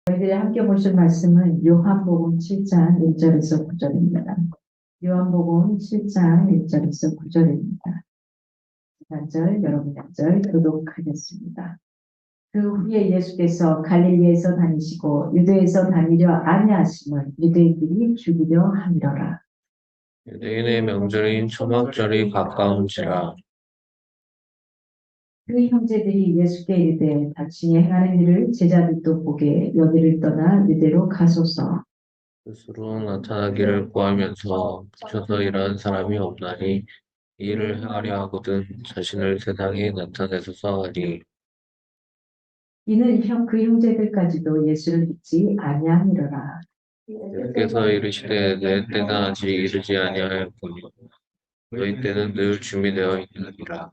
저희들이 함께 보실 말씀은 요한복음 7장 1절에서 9절입니다. 요한복음 7장 1절에서 9절입니다. 한 절, 여러분 한 절 교독하겠습니다. 그 후에 예수께서 갈릴리에서 다니시고 유대에서 다니려 아니하심을 유대인들이 죽이려 함이로라. 유대인의 명절인 초막절이 가까운지라. 그 형제들이 예수께 이르되 당신이 행하는 일을 제자들도 보게 여기를 떠나 유대로 가소서. 스스로 나타나기를 구하면서 붙여서 일하는 사람이 없나니 이 일을 행하려 하거든 자신을 세상에 나타내소서 하니. 이는 그 형제들까지도 예수를 믿지 아니함이로라. 예수께서 이르시되 내 때는 아직 이르지 아니하였거니 너희 때는 늘 준비되어 있느니라.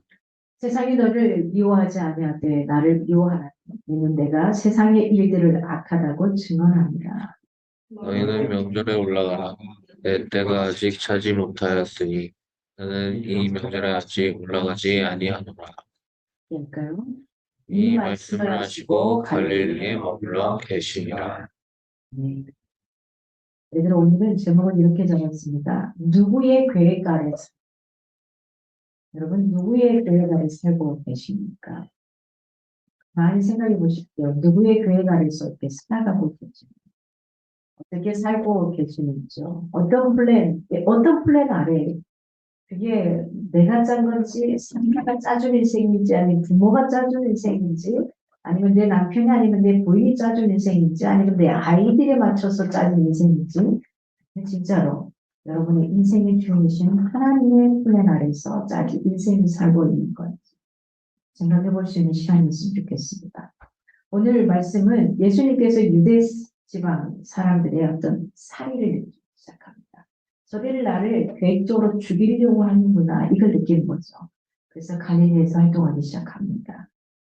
세상이 너를 미워하지 아니하되 나를 미워하나니 이는 내가 세상의 일들을 악하다고 증언합니다. 너희는 명절에 올라가라. 내 때가 아직 차지 못하였으니 나는 이 명절에 아직 올라가지 아니하노라. 그러니까요. 이 말씀을 하시고 갈릴리에 머물러 계시니라. 네. 얘들아, 오늘은 제목을 이렇게 적었습니다. 누구의 계획 아래서, 여러분 누구의 계획 아래 살고 계십니까? 많이 생각해 보십시오. 누구의 계획 아래서 이렇게 살아가고 계십니까? 어떻게 살고 계시는지요? 어떤 플랜 아래, 그게 내가 짠 건지, 상대가 짜준 인생인지, 아니면 부모가 짜준 인생인지, 아니면 내 남편이 아니면 내 부인이 짜준 인생인지, 아니면 내 아이들에 맞춰서 짜준 인생인지, 진짜로 여러분의 인생의 주인이신 하나님의 플랜 아래서 짜기 인생을 살고 있는 건지 생각해 볼 수 있는 시간이었으면 좋겠습니다. 오늘 말씀은 예수님께서 유대 지방 사람들의 어떤 사리를 시작합니다. 저들이 나를 계획적으로 죽이려고 하는구나 이걸 느끼는 거죠. 그래서 갈릴리에서 활동하기 시작합니다.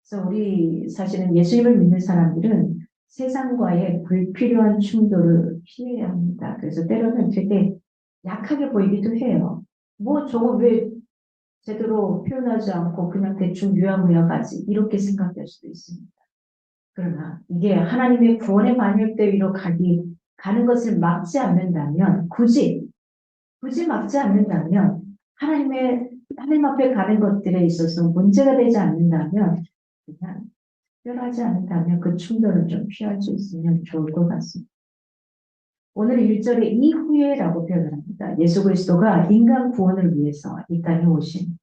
그래서 우리 사실은 예수님을 믿는 사람들은 세상과의 불필요한 충돌을 피해야 합니다. 그래서 때로는 되게 약하게 보이기도 해요. 뭐 저거 왜 제대로 표현하지 않고 그냥 대충 유야무야 가지 이렇게 생각할 수도 있습니다. 그러나 이게 하나님의 구원의 반열대 위로 가는 것을 막지 않는다면 굳이 막지 않는다면 하나님 앞에 가는 것들에 있어서 문제가 되지 않는다면 그냥 특별하지 않다면 그 충돌을 좀 피할 수 있으면 좋을 것 같습니다. 오늘 1절에 이후에라고 표현을 합니다. 예수 그리스도가 인간 구원을 위해서 이 땅에 오신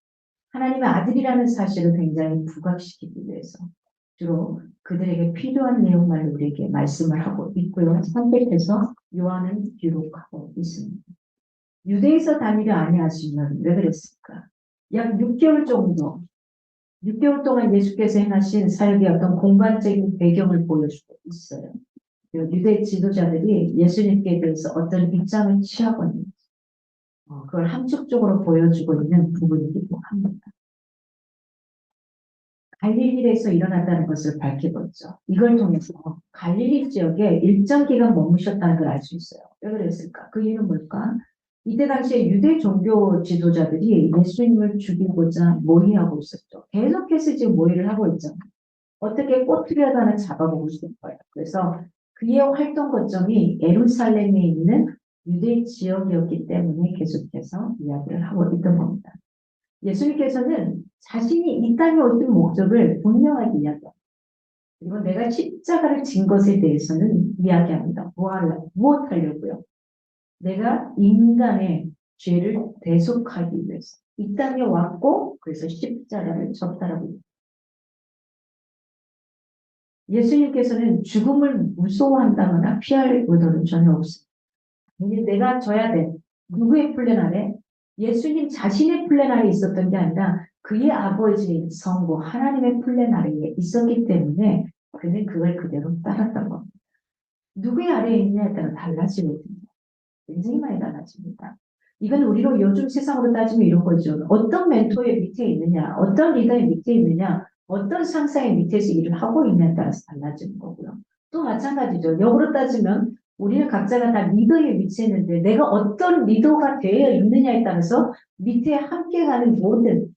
하나님의 아들이라는 사실을 굉장히 부각시키기 위해서 주로 그들에게 필요한 내용만 우리에게 말씀을 하고 있고요. 선택해서 요한은 기록하고 있습니다. 유대에서 다니려 아니하시면 왜 그랬을까? 약 6개월 정도, 6개월 동안 예수께서 행하신 사역의 어떤 공간적인 배경을 보여주고 있어요. 유대 지도자들이 예수님께 대해서 어떤 입장을 취하고 있는지 그걸 함축적으로 보여주고 있는 부분이기도 합니다. 갈릴리에서 일어났다는 것을 밝혀봤죠. 이걸 통해서 갈릴리 지역에 일정 기간 머무셨다는 걸 알 수 있어요. 왜 그랬을까? 그 이유는 뭘까? 이때 당시에 유대 종교 지도자들이 예수님을 죽이고자 모의하고 있었죠. 계속해서 지금 모의를 하고 있잖아요. 어떻게 꼬투리라도 하나 잡아보고 싶은 거예요. 그래서 그의 활동 거점이 예루살렘에 있는 유대 지역이었기 때문에 계속해서 이야기를 하고 있던 겁니다. 예수님께서는 자신이 이 땅에 오신 목적을 분명하게 이야기합니다. 그리고 내가 십자가를 진 것에 대해서는 이야기합니다. 무엇하려고요? 내가 인간의 죄를 대속하기 위해서 이 땅에 왔고 그래서 십자가를 졌다라고. 예수님께서는 죽음을 무서워한다거나 피할 의도는 전혀 없습니다. 내가 져야 돼. 누구의 플랜 아래? 예수님 자신의 플랜 아래 있었던 게 아니라 그의 아버지인 성부 하나님의 플랜 아래에 있었기 때문에 그는 그걸 그대로 따랐던 겁니다. 누구의 아래에 있느냐에 따라 달라지거든요. 굉장히 많이 달라집니다. 이건 우리로 요즘 세상으로 따지면 이런 거죠. 어떤 멘토의 밑에 있느냐, 어떤 리더의 밑에 있느냐, 어떤 상사의 밑에서 일을 하고 있느냐에 따라서 달라지는 거고요. 또 마찬가지죠. 역으로 따지면 우리는 각자가 다 리더의 위치에 있는데 내가 어떤 리더가 되어 있느냐에 따라서 밑에 함께 가는 모든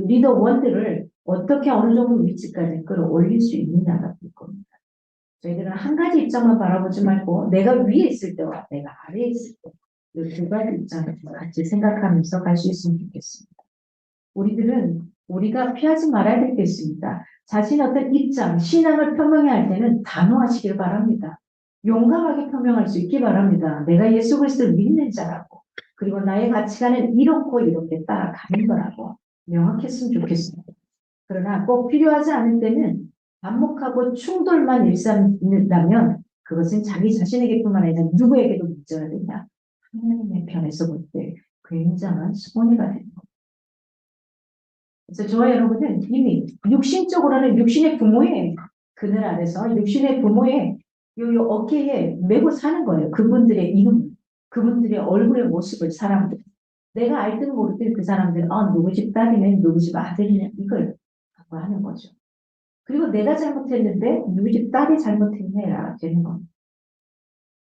리더 원들을 어떻게 어느 정도 위치까지 끌어올릴 수 있느냐가 될 겁니다. 저희들은 한 가지 입장만 바라보지 말고 내가 위에 있을 때와 내가 아래에 있을 때 이 두 가지 입장을 같이 생각하면서 갈 수 있으면 좋겠습니다. 우리가 피하지 말아야 될 게 있습니다. 자신의 어떤 입장, 신앙을 표명해야 할 때는 단호하시길 바랍니다. 용감하게 표명할 수 있기 바랍니다. 내가 예수 그리스도를 믿는 자라고, 그리고 나의 가치관은 이렇고 이렇게 따라가는 거라고 명확했으면 좋겠습니다. 그러나 꼭 필요하지 않을 때는 반목하고 충돌만 일삼는다면 그것은 자기 자신에게뿐만 아니라 누구에게도 문제가 된다. 하나님의 편에서 볼 때 굉장한 손해가 됩니다. 그래서 저와 여러분은 이미 육신적으로는 육신의 부모의 그늘 아래서 육신의 부모의 요 어깨에 메고 사는 거예요. 그분들의 이름, 그분들의 얼굴의 모습을 사람들. 내가 알든 모르든 그 사람들은 누구 집 딸이네, 누구 집 아들이네 이걸 갖고 하는 거죠. 그리고 내가 잘못했는데 누구 집 딸이 잘못했네라 되는 겁니다.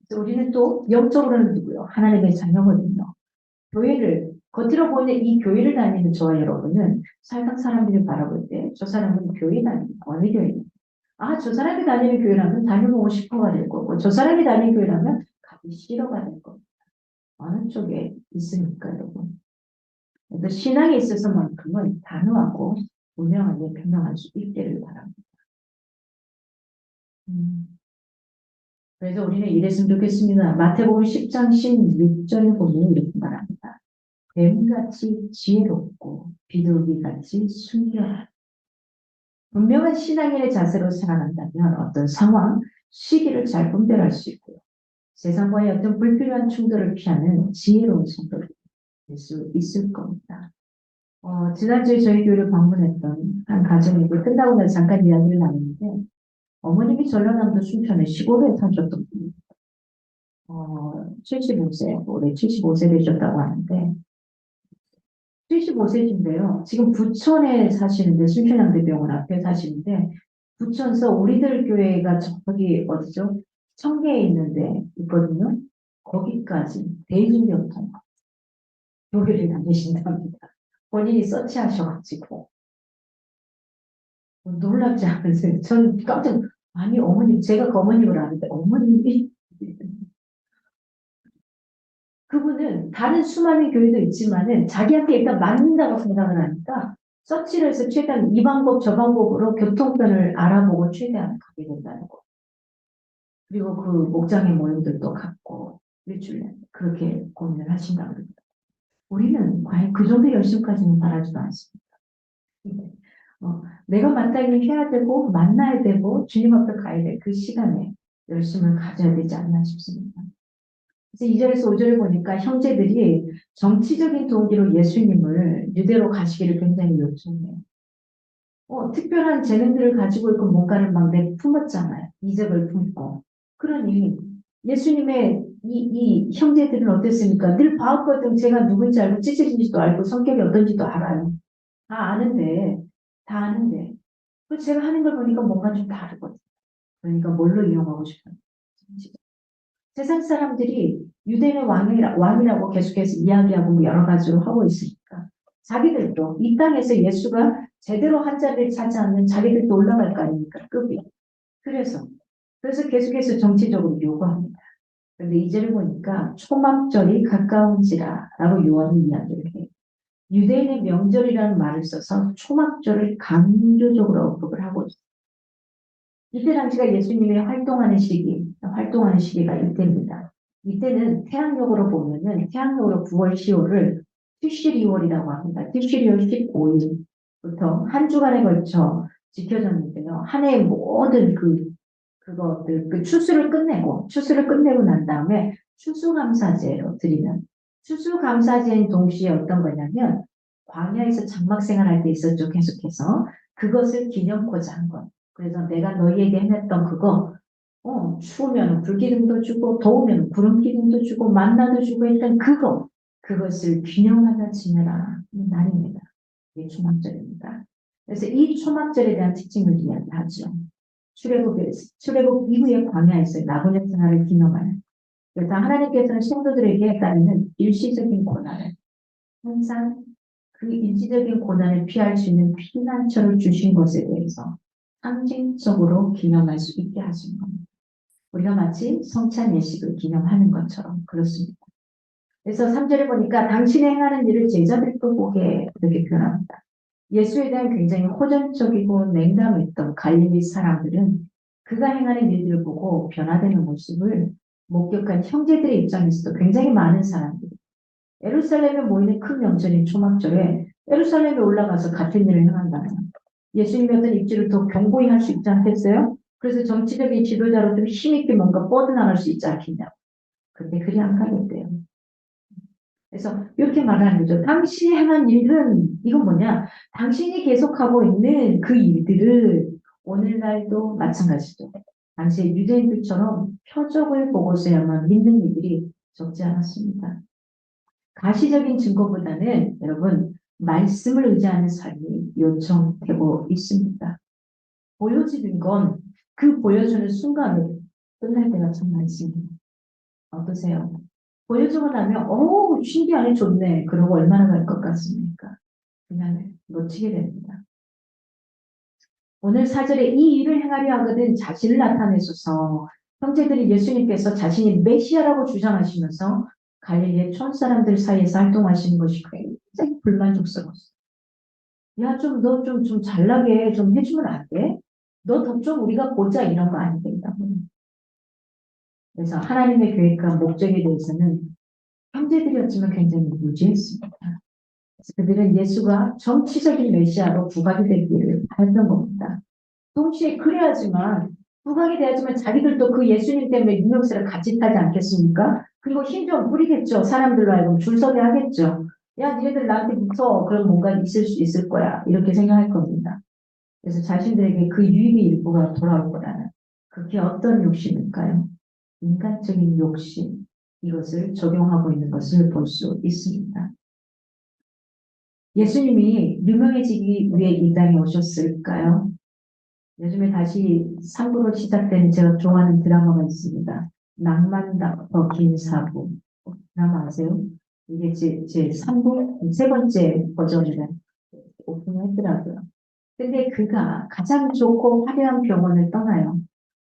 그래서 우리는 또 영적으로는 누구요? 하나님의 자녀거든요. 교회를 겉으로 보이는 이 교회를 다니는 저와 여러분은 살짝 사람들이 바라볼 때 저 사람은 교회 다니는 어느 교회냐? 저 사람이 다니는 교회라면 다녀보고 싶어가 될 거고 저 사람이 다니는 교회라면 가기 싫어가 될 겁니다. 어느 쪽에 있습니까, 여러분? 그래서 신앙에 있어서만큼은 단호하고 분명하게 표명할 수 있기를 바랍니다. 그래서 우리는 이랬으면 좋겠습니다. 마태복음 10장 16절에 보면 이렇게 말합니다. 뱀같이 지혜롭고 비둘기같이 순결한 분명한 신앙인의 자세로 살아간다면 어떤 상황, 시기를 잘 분별할 수 있고요. 세상과의 어떤 불필요한 충돌을 피하는 지혜로운 성도가 될 수 있을 겁니다. 지난주에 저희 교회를 방문했던 한 가정이고 끝나고 나서 잠깐 이야기를 나눴는데 어머님이 전라남도 순천에 시골에 사셨던 분입니다. 75세, 올해 75세 되셨다고 하는데 75세신데요. 지금 부천에 사시는데 순천향대병원 앞에 사시는데 부천서 우리들 교회가 저기 어디죠? 청계에 있는데 있거든요. 거기까지 대중교통 교회를 다니신답니다. 본인이 서치하셔가지고 놀랍지 않으세요? 저는 깜짝 아니 어머님 제가 그 어머님을 아는데 어머님이 그분은 다른 수많은 교회도 있지만은 자기한테 일단 맞는다고 생각을 하니까 서치를 해서 최대한 이 방법 저 방법으로 교통편을 알아보고 최대한 가게 된다는 거. 그리고 그 목장의 모임들도 갖고 일주일에 그렇게 고민을 하신다고 그럽니다. 우리는 과연 그 정도 열심까지는 바라지도 않습니다. 내가 마땅히 해야 되고 만나야 되고 주님 앞에 가야 될 그 시간에 열심을 가져야 되지 않나 싶습니다. 그래서 2절에서 5절을 보니까 형제들이 정치적인 동기로 예수님을 유대로 가시기를 굉장히 요청해요. 특별한 재능들을 가지고 있고 뭔가를 막 내품었잖아요. 이적을 품고. 그러니 예수님의 이 형제들은 어땠습니까? 늘 봐왔거든. 제가 누군지 알고 찌질인지도 알고 성격이 어떤지도 알아요. 다 아는데 다 아는데 제가 하는 걸 보니까 뭔가 좀 다르거든요. 그러니까 뭘로 이용하고 싶어요? 세상 사람들이 유대인의 왕이라고 계속해서 이야기하고 뭐 여러 가지로 하고 있으니까 자기들도 이 땅에서 예수가 제대로 한 자리를 차지하면 자기들도 올라갈 거 아닙니까? 급이. 그래서 계속해서 정치적으로 요구합니다. 그런데 이제를 보니까 초막절이 가까운지라라고 요한이 이야기를 해요. 유대인의 명절이라는 말을 써서 초막절을 강조적으로 언급을 하고 있어요. 이때 당시가 예수님의 활동하는 시기가 이때입니다. 이때는 태양력으로 보면은 태양력으로 9월, 10월을 ty시리월이라고 합니다. ty시리월 15일부터 한 주간에 걸쳐 지켜졌는데요. 한 해의 모든 그 추수를 끝내고 난 다음에 추수감사제로 드리는 추수감사제인 동시에 어떤 거냐면 광야에서 장막 생활할 때 있었죠. 계속해서 그것을 기념코자 한 것. 그래서 내가 너희에게 해냈던 그거 추우면 불기둥도 주고 더우면 구름기둥도 주고 만나도 주고 했던 그것을 기념하다 지내라 날입니다. 이게 초막절입니다. 그래서 이 초막절에 대한 특징을 이야기하죠. 출애굽 이후의 광야에서 나그네 생활을 기념하는 그래서 하나님께서는 성도들에게 따르는 일시적인 고난을 항상 그 일시적인 고난을 피할 수 있는 피난처를 주신 것에 대해서 상징적으로 기념할 수 있게 하신 겁니다. 우리가 마치 성찬 예식을 기념하는 것처럼 그렇습니다. 그래서 3절에 보니까 당신의 행하는 일을 제자들도 보게 이렇게 표현합니다. 예수에 대한 굉장히 호전적이고 냉담했던 갈릴리 사람들은 그가 행하는 일들을 보고 변화되는 모습을 목격한 형제들의 입장에서도 굉장히 많은 사람들이 예루살렘에 모이는 큰 명절인 초막절에 예루살렘에 올라가서 같은 일을 행한다면 예수님의 어떤 입지를 더 견고히 할 수 있지 않겠어요? 그래서 정치적인 지도자로 좀 힘있게 뭔가 뻗어나갈 수 있지 않겠냐. 근데 그리 안 가겠대요. 그래서 이렇게 말하는 거죠. 당신이 행한 일은 이건 뭐냐? 당신이 계속하고 있는 그 일들을 오늘날도 마찬가지죠. 당시 유대인들처럼 표적을 보고서야만 믿는 이들이 적지 않았습니다. 가시적인 증거보다는 여러분 말씀을 의지하는 삶이 요청되고 있습니다. 보여지는 건 그 보여주는 순간에 끝날 때가 참 많습니다. 어떠세요? 보여주고 나면 신기하네 좋네 그러고 얼마나 갈 것 같습니까? 그냥 놓치게 됩니다. 오늘 4절에 이 일을 행하려 하거든 자신을 나타내소서 형제들이 예수님께서 자신이 메시아라고 주장하시면서 갈릴리의 촌 사람들 사이에서 활동하시는 것이 굉장히 불만족스러웠어요. 야, 너 좀 잘나게 좀 해주면 안 돼? 너 더 좀 우리가 보자 이런 거 안 된다고. 그래서 하나님의 계획과 목적에 대해서는 형제들이었지만 굉장히 무지했습니다. 그래서 그들은 예수가 정치적인 메시아로 부각이 되기를 바랐던 겁니다. 동시에 그래야지만 부각이 돼야지만 자기들도 그 예수님 때문에 유명세를 같이 타지 않겠습니까? 그리고 힘 좀 뿌리겠죠. 사람들로 하여금 줄 서게 하겠죠. 야, 니네들 나한테 붙어. 그럼 뭔가 있을 수 있을 거야. 이렇게 생각할 겁니다. 그래서 자신들에게 그 유익의 일부가 돌아올 거라는 그게 어떤 욕심일까요? 인간적인 욕심. 이것을 적용하고 있는 것을 볼 수 있습니다. 예수님이 유명해지기 위해 이 땅에 오셨을까요? 요즘에 다시 3부로 시작된 제가 좋아하는 드라마가 있습니다. 낭만 닥터 김사부. 드라마 아세요? 이게 제 3부, 세 번째 버전이라 오픈했더라고요. 근데 그가 가장 좋고 화려한 병원을 떠나요.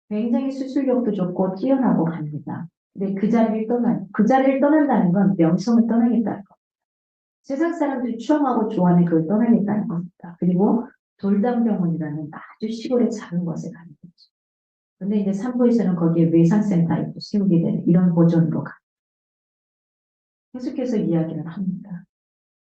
굉장히 수술력도 좋고 뛰어나고 갑니다. 근데 그 자리를 떠나요. 그 자리를 떠난다는 건 명성을 떠나겠다는 거. 세상 사람들이 추앙하고 좋아하는 그걸 떠나겠다는 겁니다. 그리고 돌담병원이라는 아주 시골의 작은 곳에 가는 거죠. 근데 이제 3부에서는 거기에 외상센터를 또 세우게 되는 이런 버전으로 가. 계속해서 이야기를 합니다.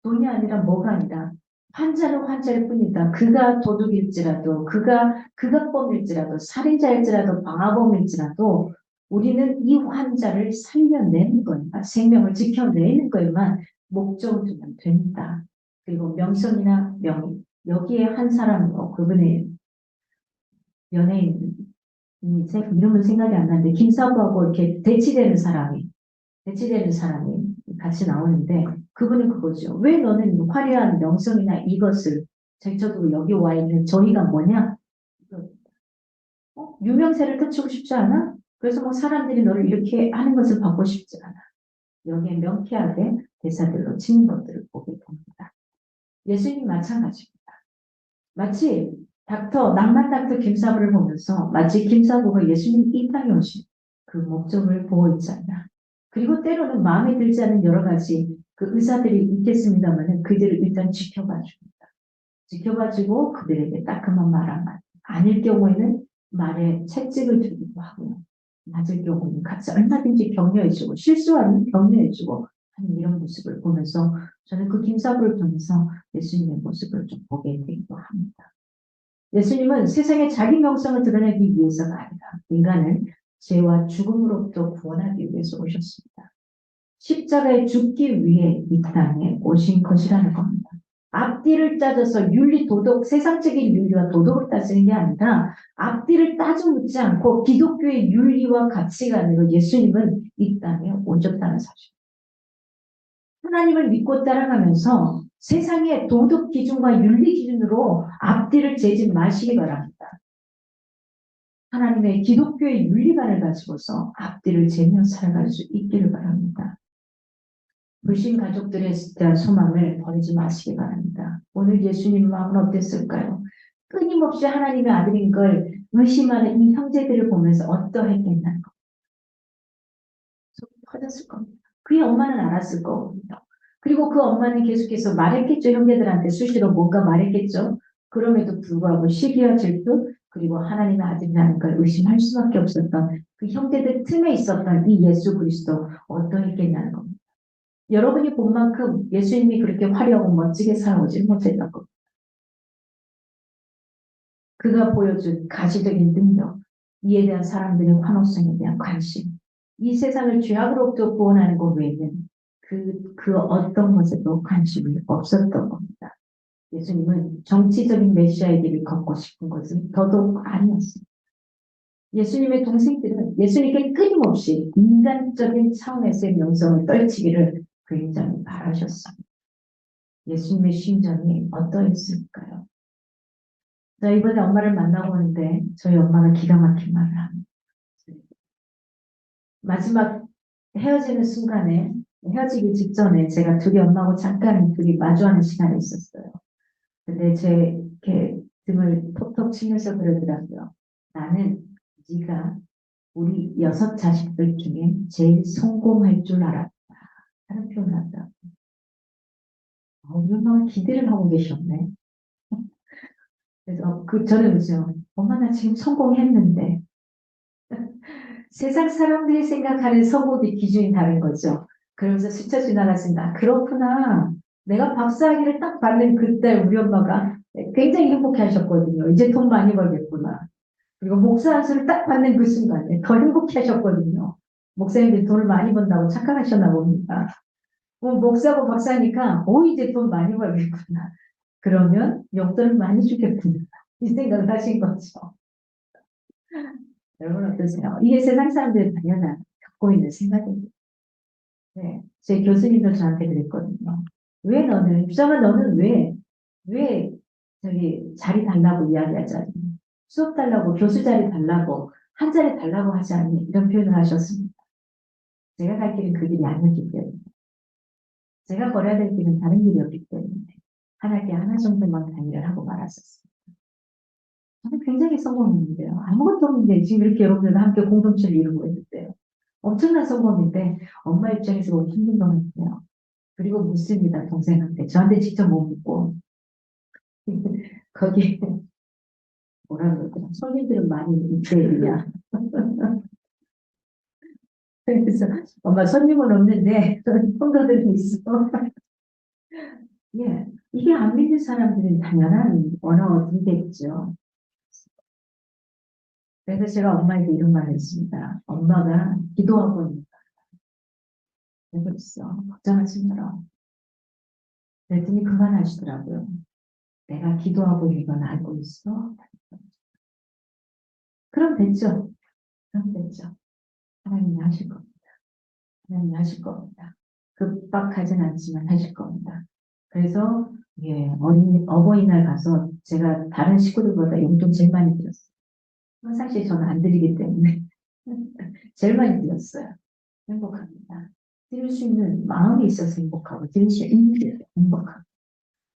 돈이 아니라 뭐가 아니라 환자는 환자일 뿐이다. 그가 도둑일지라도 그가 극악범일지라도 살인자일지라도 방화범일지라도 우리는 이 환자를 살려내는 것만 생명을 지켜내는 것만 목적을 두면 됩니다. 그리고 명성이나 명예 여기에 한 사람으로 그분의 연예인 이름은 생각이 안 나는데 김사부하고 이렇게 대치되는 사람이 같이 나오는데 그분은 그거죠. 왜 너는 화려한 명성이나 이것을 저도 여기 와 있는 저희가 뭐냐? 유명세를 tou치고 싶지 않아? 그래서 뭐 사람들이 너를 이렇게 하는 것을 받고 싶지 않아. 여기에 명쾌하게 대사들로 치는 것들을 보게 됩니다. 예수님 마찬가지입니다. 마치 낭만 닥터 김사부를 보면서 마치 김사부가 예수님 이 땅에 오신 그 목적을 보고 있지 않나. 그리고 때로는 마음에 들지 않은 여러 가지 그 의사들이 있겠습니다만 그들을 일단 지켜봐 줍니다. 지켜봐주고 그들에게 따끔한 말 한마디. 아닐 경우에는 말에 채찍을 두기도 하고요. 맞을 경우는 같이 얼마든지 격려해주고 실수하면 격려해주고 하는 이런 모습을 보면서 저는 그 김사부를 통해서 예수님의 모습을 좀 보게 되기도 합니다. 예수님은 세상에 자기 명성을 드러내기 위해서가 아니라 인간을 죄와 죽음으로부터 구원하기 위해서 오셨습니다. 십자가에 죽기 위해 이 땅에 오신 것이라는 겁니다. 앞뒤를 따져서 윤리, 도덕, 세상적인 윤리와 도덕을 따지는 게 아니라 앞뒤를 따져 묻지 않고 기독교의 윤리와 가치관으로 예수님은 이 땅에 오셨다는 사실. 하나님을 믿고 따라가면서 세상의 도덕 기준과 윤리 기준으로 앞뒤를 재지 마시기 바랍니다. 하나님의 기독교의 윤리관을 가지고서 앞뒤를 재며 살아갈 수 있기를 바랍니다. 불신 가족들에 대한 소망을 버리지 마시기 바랍니다. 오늘 예수님 마음은 어땠을까요? 끊임없이 하나님의 아들인 걸 의심하는 이 형제들을 보면서 어떠했겠냐는 거. 속이 터졌을 겁니다. 그의 엄마는 알았을 거거든요. 그리고 그 엄마는 계속해서 말했겠죠. 형제들한테 수시로 뭔가 말했겠죠. 그럼에도 불구하고 시기와 질투 그리고 하나님의 아들이라는 걸 의심할 수밖에 없었던 그 형제들 틈에 있었던 이 예수 그리스도 어떠했겠냐는 겁니다. 여러분이 본 만큼 예수님이 그렇게 화려하고 멋지게 살아오지 못했던 겁니다. 그가 보여준 가시적인 능력, 이에 대한 사람들의 환호성에 대한 관심, 이 세상을 죄악으로부터 구원하는 것 외에는 그 어떤 것에도 관심이 없었던 겁니다. 예수님은 정치적인 메시아의 길을 걷고 싶은 것은 더더욱 아니었습니다. 예수님의 동생들은 예수님께 끊임없이 인간적인 차원에서의 명성을 떨치기를 굉장히 바라셨습니다. 예수님의 심정이 어떠했을까요? 저 이번에 엄마를 만나고 오는데 저희 엄마가 기가 막힌 말을 합니다. 마지막 헤어지는 순간에 헤어지기 직전에 제가 둘이 엄마하고 잠깐 둘이 마주하는 시간이 있었어요. 근데 제 이렇게 등을 톡톡 치면서 그러더라고요. 나는 네가 우리 6 자식들 중에 제일 성공할 줄 알았다. 하는 표현을 하더라고요. 우리 엄마가 기대를 하고 계셨네. 그래서 저는 그죠. 엄마 나 지금 성공했는데 세상 사람들이 생각하는 성공의 기준이 다른 거죠. 그러면서 스쳐 지나갔습니다. 그렇구나. 내가 박사학위를 딱 받는 그때 우리 엄마가 굉장히 행복해 하셨거든요. 이제 돈 많이 벌겠구나. 그리고 목사 안수를 딱 받는 그 순간에 더 행복해 하셨거든요. 목사님들이 돈을 많이 번다고 착각하셨나 봅니다. 목사고 박사니까 이제 돈 많이 벌겠구나. 그러면 용돈을 많이 주겠구나. 이 생각을 하신 거죠. 여러분 어떠세요? 이게 세상 사람들이 당연한 갖고 있는 생각입니다. 네, 제 교수님도 저한테 그랬거든요. 왜 너는, 유정아 너는 왜 저기 자리 달라고 이야기하지 않니? 수업 달라고, 교수 자리 달라고, 한 자리 달라고 하지 않니? 이런 표현을 하셨습니다. 제가 갈 길은 그 길이 아니었기 때문에. 제가 걸어야 될 길은 다른 길이었기 때문에. 하나께 하나 정도만 강의를 하고 말았었습니다. 저는 굉장히 성공했는데요. 아무것도 없는데 지금 이렇게 여러분들과 함께 공동체를 이루고 있는데요. 엄청난 성공인데 엄마 입장에서 너무 힘든 거는요. 그리고 묻습니다. 동생한테. 저한테 직접 못 묻고. 거기 뭐라 그러더라. 손님들은 많이 있대야. 그래서 엄마 손님은 없는데 통도들이 있어. 예, 이게 안 믿는 사람들은 당연한 언어이겠죠. 그래서 제가 엄마에게 이런 말을 했습니다. 엄마가 기도하고 있는 알고 있어. 걱정하지 마라. 그랬더니 그만하시더라고요. 내가 기도하고 있는 건 알고 있어. 그럼 됐죠. 그럼 됐죠. 하나님이 하실 겁니다. 하나님이 하실 겁니다. 급박하진 않지만 하실 겁니다. 그래서 어버이날 가서 제가 다른 식구들보다 용돈 제일 많이 드렸어요. 평상시에 저는 안 드리기 때문에 제일 많이 드렸어요. 행복합니다. 드릴 수 있는 마음이 있어서 행복하고 드릴 수 있는 게 행복하고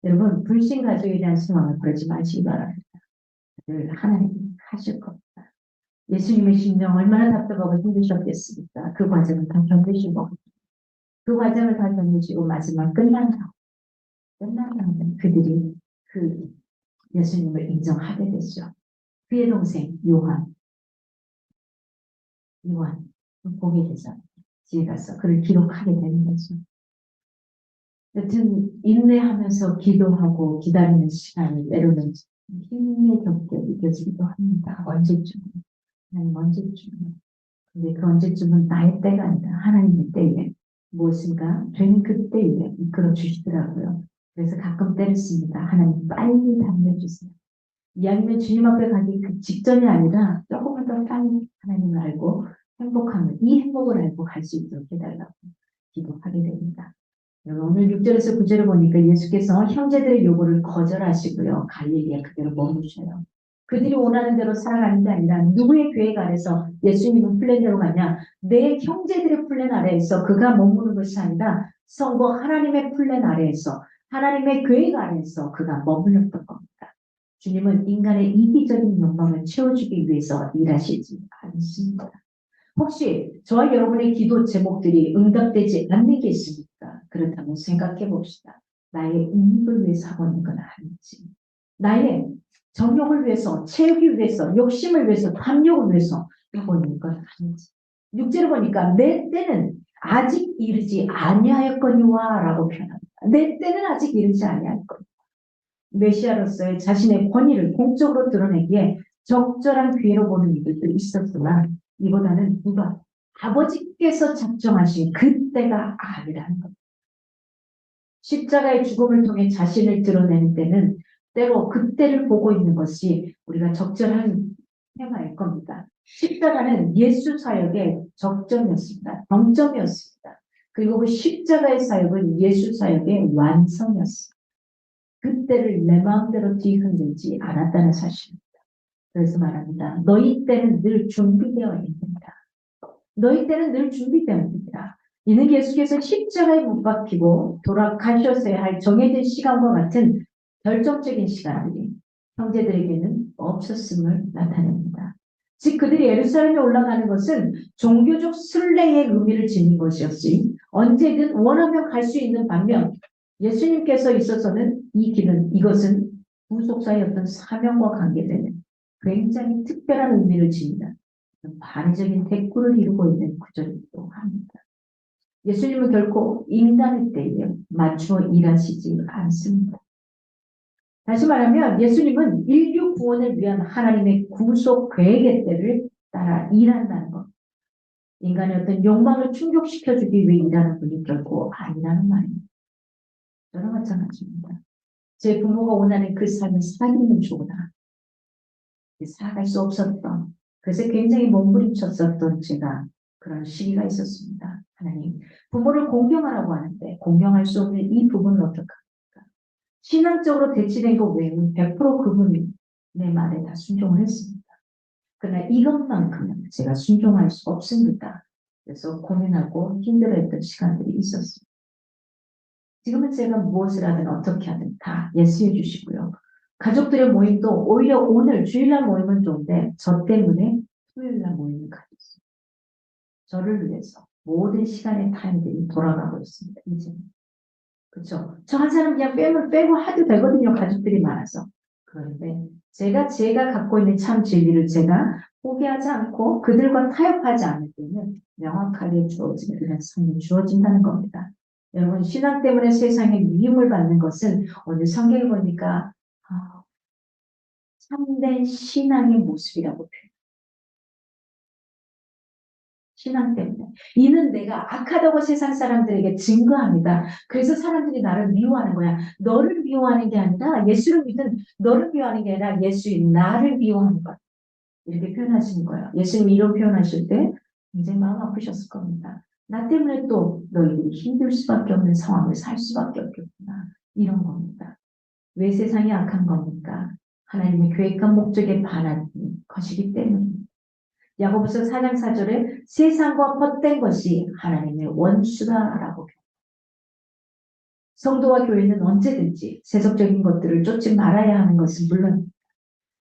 여러분 불신 가족에 대한 소망을 그러지 마시기 바랍니다. 늘 하나님 하실 겁니다. 예수님의 심령 얼마나 답답하고 힘드셨겠습니까? 그 과정을 다 견디시고 그 과정을 다 견디시고 마지막 끝난 다음에 그들이 그 예수님을 인정하게 됐죠. 그의 동생 요한 보게 돼서 뒤에 가서 그를 기록하게 되는 거죠. 여튼 인내하면서 기도하고 기다리는 시간이 때로는 힘겹게 느껴지기도 합니다. 언제쯤 하나님 언제쯤 근데 그 언제쯤은 나의 때가 아니라 하나님의 때에 무엇인가 되는 그때에 이끌어 주시더라고요. 그래서 가끔 때를 씁니다. 하나님 빨리 답해주세요. 이왕이면 주님 앞에 가기 그 직전이 아니라 조금만 더 빨리 하나님을 알고 행복함을 이 행복을 알고 갈 수 있도록 해달라고 기도하게 됩니다. 오늘 6절에서 9절을 보니까 예수께서 형제들의 요구를 거절하시고요. 갈릴리에 그대로 머무셔요. 그들이 원하는 대로 살아가는 게 아니라 누구의 계획 아래서 예수님은 플랜대로 가냐? 내 형제들의 플랜 아래에서 그가 머무는 것이 아니라 성부 하나님의 플랜 아래에서 하나님의 계획 아래에서 그가 머물렀던 겁니다. 주님은 인간의 이기적인 욕망을 채워주기 위해서 일하시지 않습니다. 혹시 저와 여러분의 기도 제목들이 응답되지 않는 게 있습니까? 그렇다면 생각해 봅시다. 나의 이익을 위해서 하고 있는 건 아닌지, 나의 정욕을 위해서, 채우기 위해서, 욕심을 위해서, 탐욕을 위해서 하고 있는 건 아닌지. 6절을 보니까 내 때는 아직 이르지 아니하였거니와 라고 표현합니다. 내 때는 아직 이르지 아니하였거니와. 메시아로서의 자신의 권위를 공적으로 드러내기에 적절한 기회로 보는 이들도 있었으나 이보다는 누가 아버지께서 작정하신 그때가 아니라는 것. 십자가의 죽음을 통해 자신을 드러내는 때는 때로 그때를 보고 있는 것이 우리가 적절한 테마일 겁니다. 십자가는 예수 사역의 적점이었습니다. 정점이었습니다. 그리고 그 십자가의 사역은 예수 사역의 완성이었습니다. 그때를 내 마음대로 뒤흔들지 않았다는 사실입니다. 그래서 말합니다. 너희 때는 늘 준비되어 있습니다. 너희 때는 늘 준비되어 있습니다. 이는 예수께서 십자가에 못 박히고 돌아가셨어야 할 정해진 시간과 같은 결정적인 시간이 형제들에게는 없었음을 나타냅니다. 즉 그들이 예루살렘에 올라가는 것은 종교적 순례의 의미를 지닌 것이었으니 언제든 원하면 갈 수 있는 반면 예수님께서 있어서는 이 길은 이것은 구속사의 어떤 사명과 관계되는 굉장히 특별한 의미를 지니는 반의적인 대꾸를 이루고 있는 구절이기도 합니다. 예수님은 결코 인간의 때에 맞추어 일하시지 않습니다. 다시 말하면 예수님은 인류 구원을 위한 하나님의 구속 계획의 때를 따라 일한다는 것. 인간의 어떤 욕망을 충족시켜주기 위해 일하는 분이 결코 아니라는 말입니다. 저랑 마찬가지입니다. 제 부모가 원하는 그 삶을 살기는 좋으나 살아갈 수 없었던, 그래서 굉장히 몸부림쳤었던 제가 그런 시기가 있었습니다. 하나님, 부모를 공경하라고 하는데 공경할 수 없는 이 부분을 어떡합니까? 신앙적으로 대치된 것 외에는 100% 그분이 내 말에 다 순종을 했습니다. 그러나 이것만큼은 제가 순종할 수 없습니다. 그래서 고민하고 힘들어했던 시간들이 있었습니다. 지금은 제가 무엇을 하든 어떻게 하든 다 예수해 주시고요. 가족들의 모임도 오히려 오늘 주일날 모임은 좋은데 저 때문에 토요일날 모임을 가졌어요. 저를 위해서 모든 시간의 타임들이 돌아가고 있습니다. 이제는. 그렇죠? 저 한 사람 그냥 빼고 해도 되거든요. 가족들이 많아서. 그런데 제가 갖고 있는 참 진리를 제가 포기하지 않고 그들과 타협하지 않을 때는 명확하게 주어지는 이런 삶이 주어진다는 겁니다. 여러분 신앙 때문에 세상에 미움을 받는 것은 오늘 성경에 보니까 참된 신앙의 모습이라고 표현해요. 신앙 때문에. 이는 내가 악하다고 세상 사람들에게 증거합니다. 그래서 사람들이 나를 미워하는 거야. 너를 미워하는 게 아니라 예수를 믿은 너를 미워하는 게 아니라 예수인 나를 미워하는 거야. 이렇게 표현하시는 거예요. 예수님 이런 표현하실 때 굉장히 마음 아프셨을 겁니다. 나 때문에 또 너희들이 힘들 수밖에 없는 상황을 살 수밖에 없겠구나. 이런 겁니다. 왜 세상이 악한 겁니까? 하나님의 계획과 목적에 반한 것이기 때문입니다. 야고보서 4장 4절에 세상과 헛된 것이 하나님의 원수다라고 성도와 교회는 언제든지 세속적인 것들을 쫓지 말아야 하는 것은 물론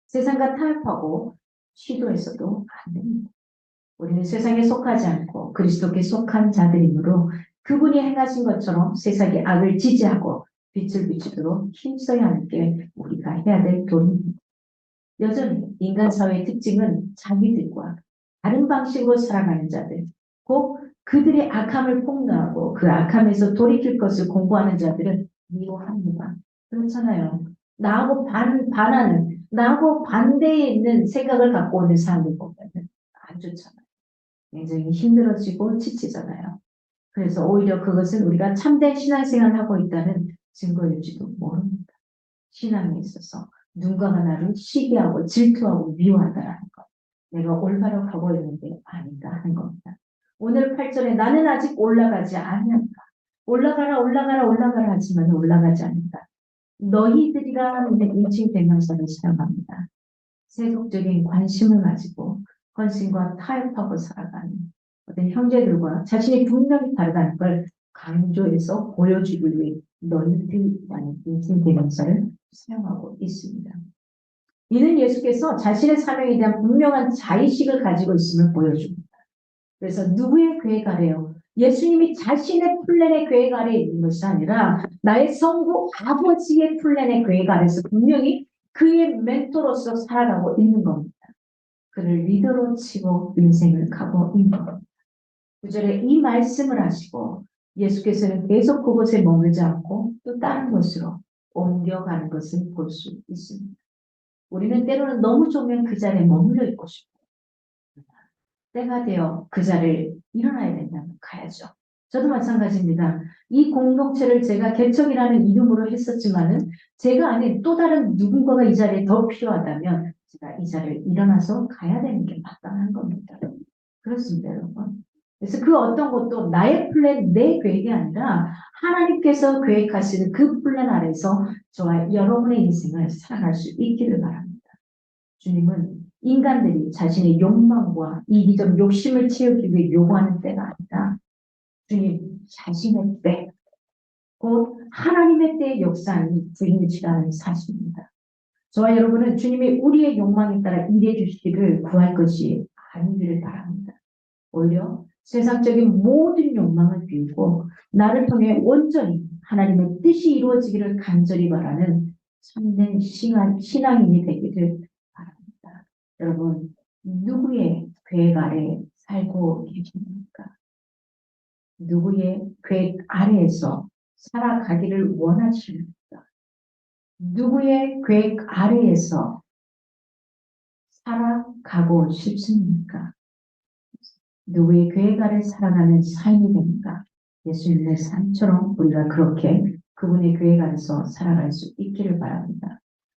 세상과 타협하고 시도해서도 안 됩니다. 우리는 세상에 속하지 않고 그리스도께 속한 자들이므로 그분이 행하신 것처럼 세상의 악을 지지하고 빛을 비추도록 힘써야 하는 게 우리가 해야 될 도리입니다. 여전히 인간 사회의 특징은 자기들과 다른 방식으로 살아가는 자들, 곧 그들의 악함을 폭로하고 그 악함에서 돌이킬 것을 공부하는 자들은 미워합니다. 그렇잖아요. 나하고 반하는, 나하고 반대에 있는 생각을 갖고 오는 사람들 보면 안 좋잖아요. 굉장히 힘들어지고 지치잖아요. 그래서 오히려 그것은 우리가 참된 신앙생활을 하고 있다는 증거일지도 모릅니다. 신앙에 있어서 누군가가 나를 시기하고 질투하고 미워한다는 것. 내가 올바로 가고 있는 게 아닌가 하는 겁니다. 오늘 8절에 나는 아직 올라가지 않는다. 올라가라 하지만 올라가지 않는다. 너희들이라는 인칭 대명사를 사용합니다. 세속적인 관심을 가지고 헌신과 타협하고 살아가는 어떤 형제들과 자신이 분명히 다르다는 걸 강조해서 보여주기 위해 너희들이라는 인칭 대명사를 사용하고 있습니다. 이는 예수께서 자신의 사명에 대한 분명한 자의식을 가지고 있음을 보여줍니다. 그래서 누구의 계획 아래요? 예수님이 자신의 플랜의 계획 아래에 있는 것이 아니라 나의 성부 아버지의 플랜의 계획 아래에서 분명히 그의 멘토로서 살아가고 있는 겁니다. 그를 리더로 치고 인생을 가고 있는 겁니다. 9절에 이 말씀을 하시고 예수께서는 계속 그곳에 머물지 않고 또 다른 곳으로 옮겨가는 것을 볼 수 있습니다. 우리는 때로는 너무 좋으면 그 자리에 머물러 있고 싶고 때가 되어 그 자리를 일어나야 된다면 가야죠. 저도 마찬가지입니다. 이 공동체를 제가 개척이라는 이름으로 했었지만은 제가 아닌 또 다른 누군가가 이 자리에 더 필요하다면 제가 이 자리를 일어나서 가야 되는 게 마땅한 겁니다. 그렇습니다, 여러분. 그래서 그 어떤 것도 나의 플랜, 내 계획이 아니라 하나님께서 계획하시는 그 플랜 아래서 저와 여러분의 인생을 살아갈 수 있기를 바랍니다. 주님은 인간들이 자신의 욕망과 이기적 욕심을 채우기 위해 요구하는 때가 아니라 주님 자신의 때, 곧 하나님의 때의 역사는 불일치라는 사실입니다. 저와 여러분은 주님이 우리의 욕망에 따라 일해 주시기를 구할 것이 아니기를 바랍니다. 오히려 세상적인 모든 욕망을 비우고 나를 통해 온전히 하나님의 뜻이 이루어지기를 간절히 바라는 참된 신앙인이 되기를 바랍니다. 여러분, 누구의 계획 아래 살고 계십니까? 누구의 계획 아래에서 살아가기를 원하십니까? 누구의 계획 아래에서 살아가고 싶습니까? 누구의 계획 아래 살아가는 삶이 됩니까? 예수님의 삶처럼 우리가 그렇게 그분의 계획 아래서 살아갈 수 있기를 바랍니다.